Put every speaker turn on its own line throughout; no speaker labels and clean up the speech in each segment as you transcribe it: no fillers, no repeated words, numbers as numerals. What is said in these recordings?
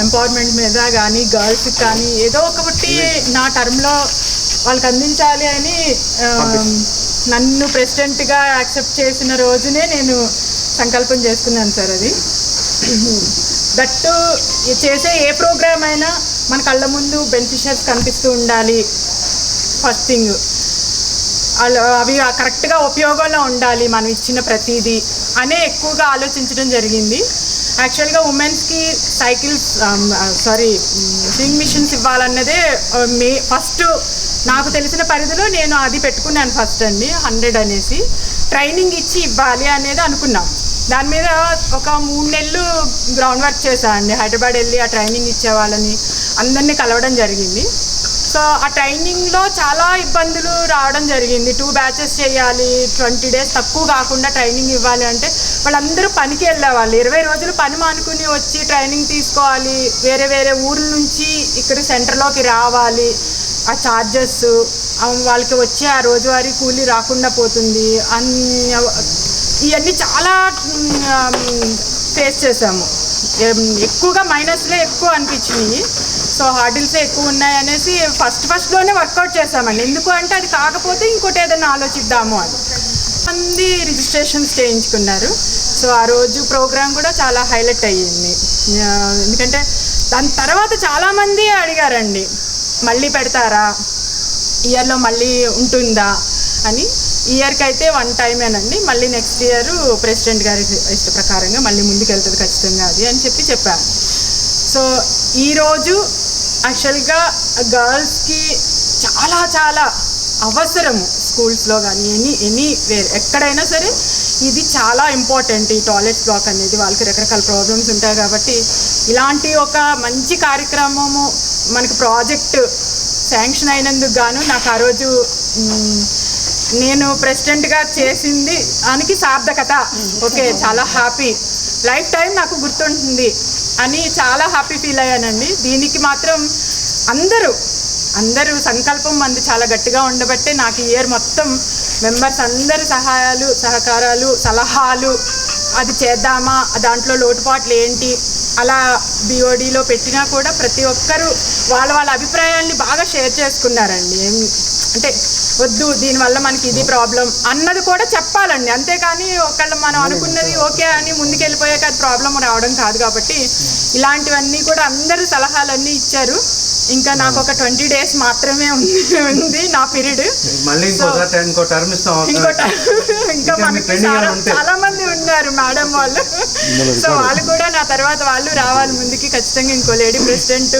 Empowerment మీద కానీ గర్ల్స్కి కానీ ఏదో ఒకటి నా టర్మ్లో వాళ్ళకి అందించాలి అని నన్ను ప్రెసిడెంట్గా యాక్సెప్ట్ చేసిన రోజునే నేను సంకల్పం చేసుకున్నాను సార్. అది దట్టు చేసే ఏ ప్రోగ్రామ్ అయినా మన కళ్ళ ముందు బెనిఫిషియర్స్ కనిపిస్తూ ఉండాలి. ఫస్ట్ థింగ్ అవి కరెక్ట్గా ఉపయోగంలో ఉండాలి మనం ఇచ్చిన ప్రతిదీ అనే ఎక్కువగా ఆలోచించడం జరిగింది. యాక్చువల్గా ఉమెన్స్కి స్వింగ్ మిషన్స్ ఇవ్వాలన్నదే ఫస్ట్ నాకు తెలిసిన పరిధిలో నేను అది పెట్టుకున్నాను ఫస్ట్ అండి. 100 అనేసి ట్రైనింగ్ ఇచ్చి ఇవ్వాలి అనేది అనుకున్నాం. దాని మీద ఒక 3 నెలలు గ్రౌండ్ వర్క్ చేశాను అండి. హైదరాబాద్ వెళ్ళి ఆ ట్రైనింగ్ ఇచ్చే వాళ్ళని అందరినీ కలవడం జరిగింది. సో ఆ ట్రైనింగ్లో చాలా ఇబ్బందులు రావడం జరిగింది. 2 బ్యాచెస్ చేయాలి, 20 days తక్కువ కాకుండా ట్రైనింగ్ ఇవ్వాలి అంటే వాళ్ళందరూ పనికి వెళ్ళేవాళ్ళు. 20 రోజులు పని మానుకుని వచ్చి ట్రైనింగ్ తీసుకోవాలి, వేరే వేరే ఊర్ల నుంచి ఇక్కడ సెంటర్లోకి రావాలి. ఆ ఛార్జెస్ వాళ్ళకి వచ్చే ఆ రోజువారీ కూలీ రాకుండా పోతుంది. ఇవన్నీ చాలా ఫేస్ చేసాము. ఎక్కువగా మైనస్లే ఎక్కువ అనిపించినాయి. సో హార్డిల్సే ఎక్కువ ఉన్నాయి అనేసి ఫస్ట్లోనే వర్కౌట్ చేసామండి. ఎందుకు అంటే అది కాకపోతే ఇంకోటి ఏదైనా ఆలోచిద్దాము అని. మంది రిజిస్ట్రేషన్స్ చేయించుకున్నారు. సో ఆ రోజు ప్రోగ్రామ్ కూడా చాలా హైలైట్ అయ్యింది. ఎందుకంటే దాని తర్వాత చాలామంది అడిగారండి, మళ్ళీ పెడతారా, ఇయర్లో మళ్ళీ ఉంటుందా అని. ఇయర్కి అయితే 1 టైమేనండి, మళ్ళీ నెక్స్ట్ ఇయర్ ప్రెసిడెంట్ గారి ఇష్ట ప్రకారంగా మళ్ళీ ముందుకెళ్తుంది ఖచ్చితంగా అది అని చెప్పాను. సో ఈరోజు యాక్చువల్గా గర్ల్స్కి చాలా చాలా అవసరము స్కూల్స్లో కానీ వేరే ఎక్కడైనా సరే ఇది చాలా ఇంపార్టెంట్. ఈ టాయిలెట్స్ బ్లాక్ అనేది వాళ్ళకి రకరకాల ప్రాబ్లమ్స్ ఉంటాయి కాబట్టి ఇలాంటి ఒక మంచి కార్యక్రమము మనకి ప్రాజెక్ట్ శాంక్షన్ అయినందుకు గాను నాకు ఆ రోజు నేను ప్రెసిడెంట్గా చేసింది దానికి సార్థకత. ఓకే, చాలా హ్యాపీ, లైఫ్ టైం నాకు గుర్తుంటుంది అని చాలా హ్యాపీ ఫీల్ అయ్యానండి. దీనికి మాత్రం అందరూ సంకల్పం మంది చాలా గట్టిగా ఉండబట్టే నాకు ఈ ఇయర్ మొత్తం మెంబర్స్ అందరి సహాయాలు, సహకారాలు, సలహాలు, అది చేద్దామా, దాంట్లో లోటుపాట్లు ఏంటి, అలా BODలో పెట్టినా కూడా ప్రతి ఒక్కరూ వాళ్ళ అభిప్రాయాల్ని బాగా షేర్ చేసుకున్నారండి. అంటే వద్దు దీనివల్ల మనకి ఇది ప్రాబ్లం అన్నది కూడా చెప్పాలండి. అంతేకాని ఒకళ్ళు మనం అనుకున్నది ఓకే అని ముందుకెళ్ళిపోయాక అది ప్రాబ్లం రావడం కాదు. కాబట్టి ఇలాంటివన్నీ కూడా అందరూ సలహాలన్నీ ఇచ్చారు. ఇంకా నాకు ఒక 20 days మాత్రమే ఉంది నా పీరియడ్. ఇంకా మనకి చాలా మంది ఉన్నారు మేడం వాళ్ళు. సో వాళ్ళు కూడా నా తర్వాత వాళ్ళు రావాలి ముందుకి ఖచ్చితంగా. ఇంకో లేడీ ప్రెసిడెంట్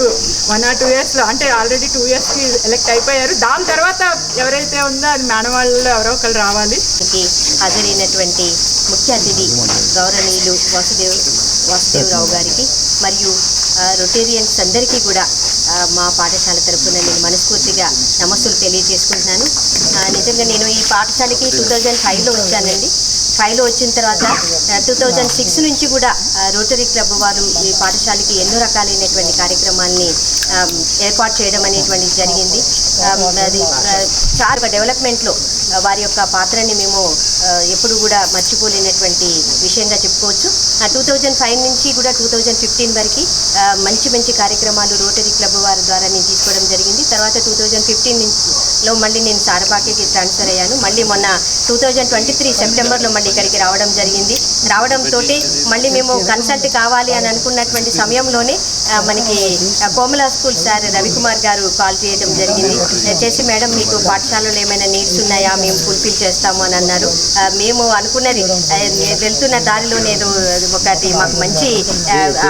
1 or 2 yearsలో, అంటే ఆల్రెడీ 2 yearsకి ఎలక్ట్ అయిపోయారు. దాని తర్వాత ఎవరైతే ఉందో అది మేడం వాళ్ళు ఎవరో ఒకరు రావాలి.
హాజరైనటువంటి ముఖ్య అతిథి గౌరవనీయులు వాసుదేవరావు గారికి మరియు రొటేరియన్స్ అందరికీ కూడా మా పాఠశాల తరఫున నేను మనస్ఫూర్తిగా నమస్సులు తెలియజేసుకుంటున్నాను. నిజంగా నేను ఈ పాఠశాలకి 2005లో వచ్చానండి. 5లో వచ్చిన తర్వాత 2006 నుంచి కూడా రోటరీ క్లబ్ వారు ఈ పాఠశాలకి ఎన్నో రకాలైనటువంటి కార్యక్రమాల్ని ఏర్పాటు చేయడం అనేటువంటిది జరిగింది. అది చాలా డెవలప్మెంట్లో వారి యొక్క పాత్రని మేము ఎప్పుడు కూడా మర్చిపోలేనటువంటి విషయంగా చెప్పుకోవచ్చు. 2005 నుంచి కూడా 2015 వరకు మంచి కార్యక్రమాలు రోటరీ క్లబ్ వారి ద్వారా నేను తీసుకోవడం జరిగింది. తర్వాత 2015లో మళ్ళీ నేను సారపాకకి ట్రాన్స్ఫర్ అయ్యాను. మళ్ళీ మొన్న 2023 సెప్టెంబర్లో మళ్ళీ ఇక్కడికి రావడం జరిగింది. రావడంతో మళ్ళీ మేము కన్సల్ట్ కావాలి అని అనుకున్నటువంటి సమయంలోనే మనకి కోమలా స్కూల్ సార్ రవికుమార్ గారు కాల్ చేయడం జరిగింది. చేసి మేడం మీకు పాఠశాలలో ఏమైనా నీడ్స్ ఉన్నాయా, మేము ఫుల్ఫిల్ చేస్తాము అని అన్నారు. మేము అనుకున్నది వెళ్తున్న దారిలో నేను ఒకటి మాకు మంచి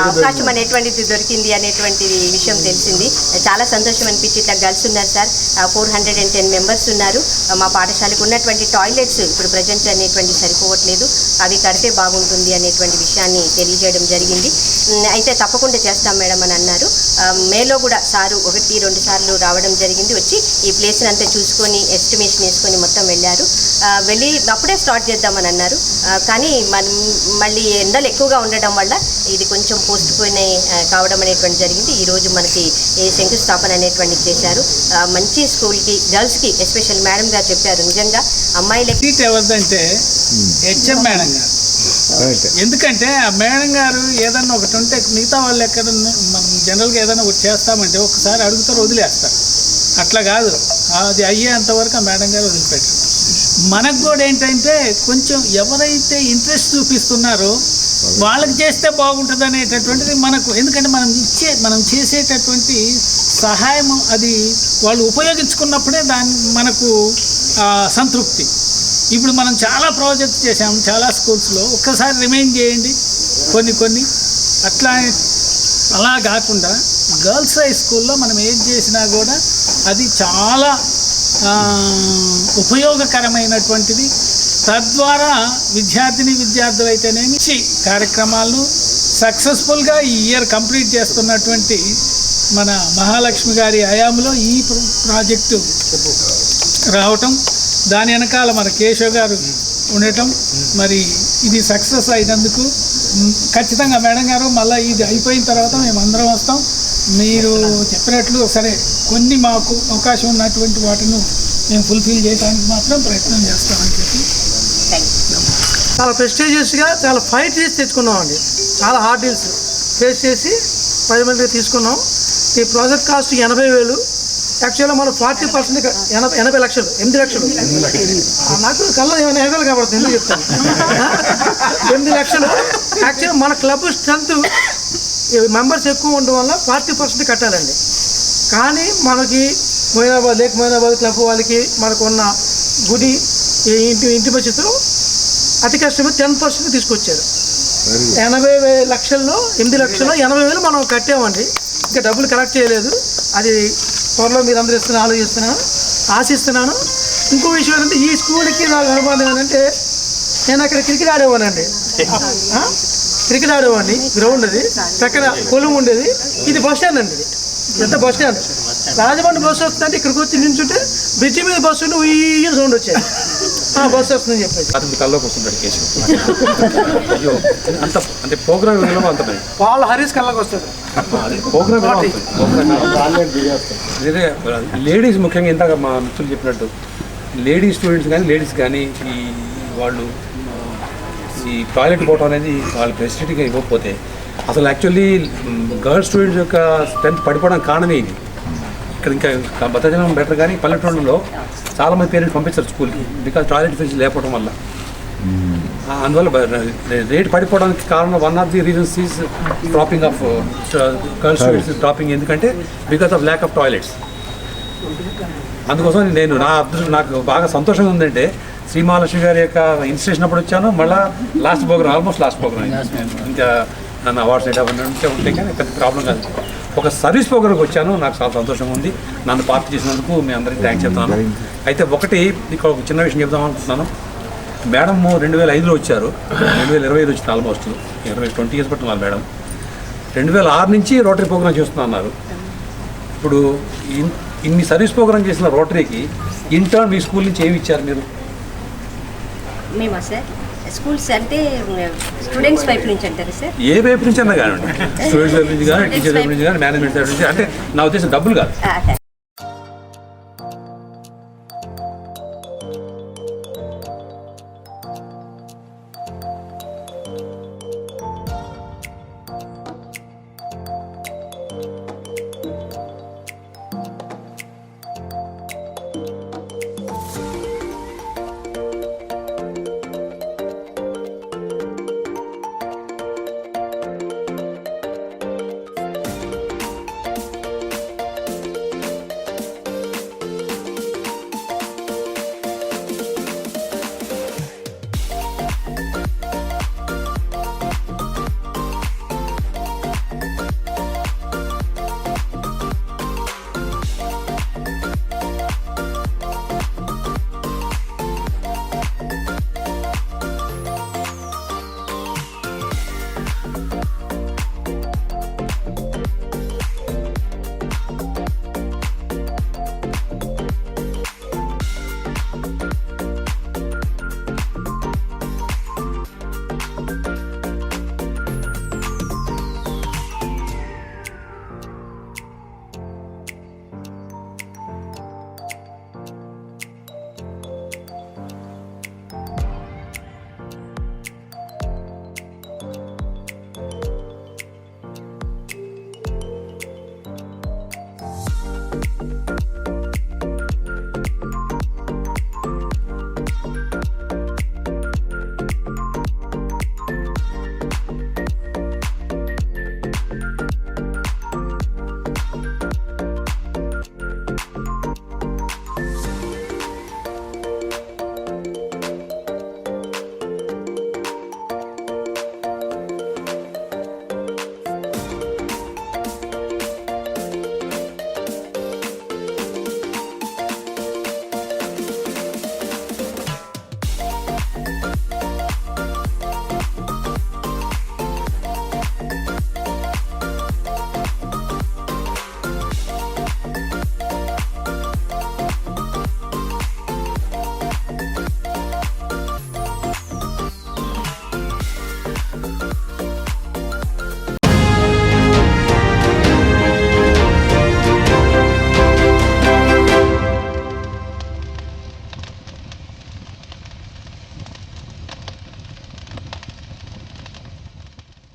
అవకాశం అనేటువంటిది దొరికింది అనేటువంటి విషయం తెలిసింది. చాలా సంతోషం అనిపించి ఇట్లా గర్ల్స్ ఉన్నారు సార్, 410 members ఉన్నారు. మా పాఠశాలకు ఉన్నటువంటి టాయిలెట్స్ ఇప్పుడు ప్రజెంట్ అనేటువంటి సరిపోవట్లేదు, అవి కడితే బాగుంటుంది అనేటువంటి విషయాన్ని తెలియజేయడం జరిగింది. అయితే తప్పకుండా చేస్తాం మేడం అని అన్నారు. మేలో కూడా సారు 1-2 సార్లు రావడం జరిగింది. వచ్చి ఈ ప్లేస్ని అంతా చూసుకొని ఎస్టిమేషన్ వేసుకొని మొత్తం వెళ్ళారు. వెళ్ళి అప్పుడే స్టార్ట్ చేద్దామని అన్నారు. కానీ మళ్ళీ ఎండలు ఎక్కువగా ఉండడం వల్ల ఇది కొంచెం పోస్ట్ పోయిన కావడం అనేటువంటి జరిగింది. ఈరోజు మనకి ఈ శంకుస్థాపన అనేటువంటిది చేశారు. మంచి స్కూల్కి గర్ల్స్కి ఎస్పెషల్ మేడం గారు చెప్పారు, నిజంగా అమ్మాయిలకి
ఎవరిదంటే HM మేడం గారు ఎందుకంటే ఆ మేడం గారు ఏదన్నా ఒకటి ఉంటే మిగతా వాళ్ళు ఎక్కడ మనం జనరల్గా ఏదైనా ఒకటి చేస్తామంటే ఒకసారి అడుగుతారు, వదిలేస్తారు. అట్లా కాదు, అది అయ్యేంత వరకు ఆ మేడం గారు వదిలిపెట్టారు. మనకు కూడా ఏంటంటే కొంచెం ఎవరైతే ఇంట్రెస్ట్ చూపిస్తున్నారో వాళ్ళకి చేస్తే బాగుంటుంది అనేటటువంటిది మనకు. ఎందుకంటే మనం చేసేటటువంటి సహాయం అది వాళ్ళు ఉపయోగించుకున్నప్పుడే మనకు సంతృప్తి. ఇప్పుడు మనం చాలా ప్రాజెక్ట్స్ చేసాము చాలా స్కూల్స్లో, ఒక్కసారి రిమైండ్ చేయండి కొన్ని అలా కాకుండా గర్ల్స్ హై స్కూల్లో మనం ఏం చేసినా కూడా అది చాలా ఉపయోగకరమైనటువంటిది. తద్వారా విద్యార్థులు అయితేనేమి కార్యక్రమాలను సక్సెస్ఫుల్గా ఈ ఇయర్ కంప్లీట్ చేస్తున్నటువంటి మన మహాలక్ష్మి గారి హయాంలో ఈ ప్రాజెక్టు రావటం, దాని వెనకాల మన కేశవ్ గారు ఉండటం, మరి ఇది సక్సెస్ అయినందుకు ఖచ్చితంగా మేడం గారు మళ్ళీ ఇది అయిపోయిన తర్వాత మేము అందరం వస్తాం. మీరు చెప్పినట్లు సరే కొన్ని మాకు అవకాశం ఉన్నటువంటి వాటిని మేము ఫుల్ఫిల్ చేయడానికి మాత్రం ప్రయత్నం చేస్తామని చెప్పి
చాలా ప్రెస్టీజియస్గా చాలా ఫైట్ చేసి తెచ్చుకున్నామండి. చాలా హార్డ్ డీల్స్ ఫేస్ చేసి 10 మందికి తీసుకున్నాం. ఈ ప్రాజెక్ట్ కాస్ట్ 80,000. యాక్చువల్గా మనం 40% 80 లక్షలు 8 లక్షలు నాకు కళ్ళ ఏమైనా ఎగలు కాబట్టి ఎందుకు చెప్తాను. 8 లక్షలు యాక్చువల్గా మన క్లబ్ స్ట్రెంత్ మెంబర్స్ ఎక్కువ ఉండడం వల్ల 40% కట్టాలండి. కానీ మనకి మొయినాబాద్ క్లబ్ వాళ్ళకి మనకున్న గుడి ఇంటి పరిస్థితులు అతి కష్టమే 10% తీసుకొచ్చారు. 80 లక్షల్లో 8 లక్షల్లో 80,000 మనం కట్టామండి. ఇంకా డబ్బులు కలెక్ట్ చేయలేదు. అది త్వరలో మీరు అందరూ ఆశిస్తున్నాను. ఇంకో విషయం ఏంటంటే ఈ స్కూల్కి నాకు అనుబంధం ఏంటంటే నేను అక్కడ క్రికెట్ ఆడేవాడిని. గ్రౌండ్ అది పక్కన పొలం ఉండేది. ఇది బస్ స్టాండ్ అండి. ఎంత బస్ స్టాండ్ రాజమండ్రి బస్సు వస్తుందంటే ఇక్కడికి వచ్చి నించుంటే బ్రిడ్జి మీద బస్సు ఉండి ఉయ్య సౌండ్ వచ్చేది. బస్సు వస్తుందని చెప్పేసి
కల్లోకి వస్తుంటాడు కేశవ్. అయ్యో అంత అంటే ప్రోగ్రామ్ వినడం అంత
వాళ్ళు హరీష్ కళ్ళకి వస్తుంది
ప్రోగ్రామ్. లేడీస్ ముఖ్యంగా ఇందాక మా మిత్రులు చెప్పినట్టు లేడీస్ స్టూడెంట్స్ కానీ ఈ వాళ్ళు ఈ టాయిలెట్ పోవటం అనేది వాళ్ళు ఫెసిలిటీగా ఇవ్వకపోతే అసలు యాక్చువల్లీ గర్ల్స్ స్టూడెంట్స్ యొక్క స్ట్రెంత్ పడిపోవడానికి కారణమే ఇది. ఇక్కడ ఇంకా భద్రాచలం బెటర్ కానీ పల్లెటూళ్ళలో చాలామంది పేరెంట్స్ పంపిస్తారు స్కూల్కి బికాజ్ టాయిలెట్ ఫెసిలిటీ లేకపోవడం వల్ల. అందువల్ల రేట్ పడిపోవడానికి కారణం one of the reasons is dropping of girls students dropping. ఎందుకంటే because of lack of toilets. అందుకోసం నాకు బాగా సంతోషంగా ఉందంటే శ్రీ మహాలక్ష్మి గారి యొక్క ఇన్స్టిట్యూషన్ అప్పుడు వచ్చాను. మళ్ళీ ఆల్మోస్ట్ లాస్ట్ ప్రోగ్రామ్ ఇంకా నన్ను అవార్డ్స్ ఉంటే కానీ పెద్ద ప్రాబ్లం కాదు. ఒక సర్వీస్ ప్రోగ్రామ్కి వచ్చాను. నాకు చాలా సంతోషంగా ఉంది. నన్ను పార్టీ చేసినందుకు మీ అందరికీ థ్యాంక్స్ చెప్తాను. అయితే ఒకటి ఇక్కడ ఒక చిన్న విషయం చెప్దాం అనుకుంటున్నాను. మేడం 2005లో వచ్చారు, 2025 వచ్చింది. Almost 20 years పట్టున్నారు madam. 2006 నుంచి రోటరీ ప్రోగ్రామ్ చేస్తున్నా అన్నారు. ఇప్పుడు ఇన్ని సర్వీస్ ప్రోగ్రామ్ చేసిన రోటరీకి ఇంటర్న్ మీ స్కూల్ నుంచి ఏమి ఇచ్చారు మీరు?
మేమా సార్ స్కూల్స్ అంటే స్టూడెంట్స్ వైపు నుంచి అంటారు సార్?
ఏ వైపు నుంచి అన్నా కానివ్వండి, స్టూడెంట్స్ వైపు నుంచి కానీ టీచర్స్ వైపు నుంచి కానీ మేనేజ్మెంట్ వైపు నుంచి, అంటే నా ఉద్దేశం డబ్బులు కాదు.